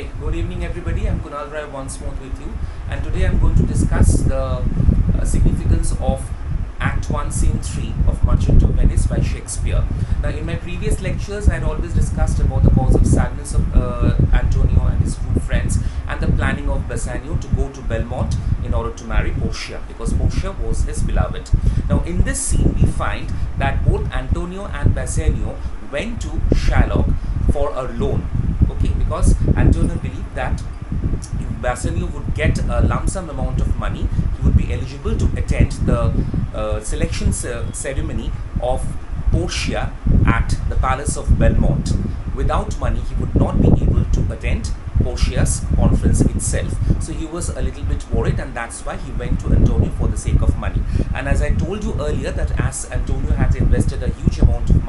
Okay, good evening everybody. I'm Kunal once more with you, and today I'm going to discuss the significance of Act 1, Scene 3 of Marchent of Venice by Shakespeare. Now, in my previous lectures, I had always discussed about the cause of sadness of Antonio and his two friends and the planning of Bassanio to go to Belmont in order to marry Portia, because Portia was his beloved. Now, in this scene, we find that both Antonio and Bassanio went to Shylock for a loan. Okay, because Antonio believed that if Bassanio would get a lump sum amount of money, he would be eligible to attend the selection ceremony of Portia at the Palace of Belmont. Without money, he would not be able to attend Portia's conference itself. So he was a little bit worried, and that's why he went to Antonio for the sake of money. And as I told you earlier, that as Antonio had invested a huge amount of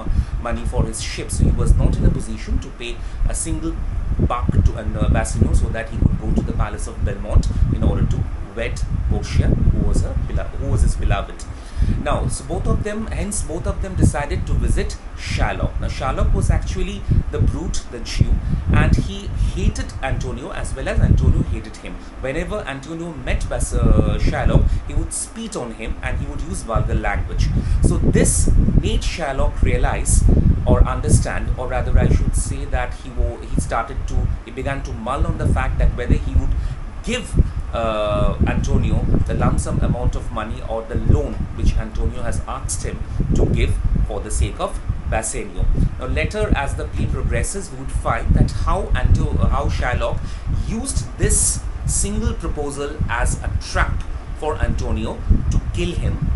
money for his ship, so he was not in a position to pay a single buck to Bassanio so that he could go to the Palace of Belmont in order to wed Portia, who was his beloved. Now, so both of them decided to visit Shylock. Now, Shylock was actually the brute, the Jew, and he hated Antonio as well as Antonio hated him. Whenever Antonio met Shylock, he would spit on him and he would use vulgar language. So this made Shylock realize or understand, or rather I should say that he began to mull on the fact that whether he would give Antonio the lump sum amount of money or the loan which Antonio has asked him to give for the sake of Bassanio. Now later, as the play progresses, we would find that how Shylock used this single proposal as a trap for Antonio to kill him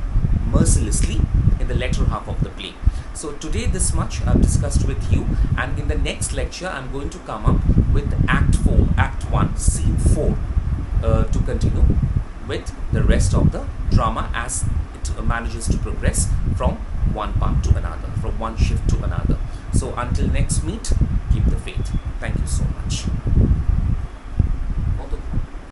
mercilessly in the latter half of the play. So today this much I've discussed with you, and in the next lecture I'm going to come up with Act 1, Scene 4 to continue with the rest of the drama as it manages to progress from one part to another, from one shift to another. So until next meet, keep the faith. Thank you so much.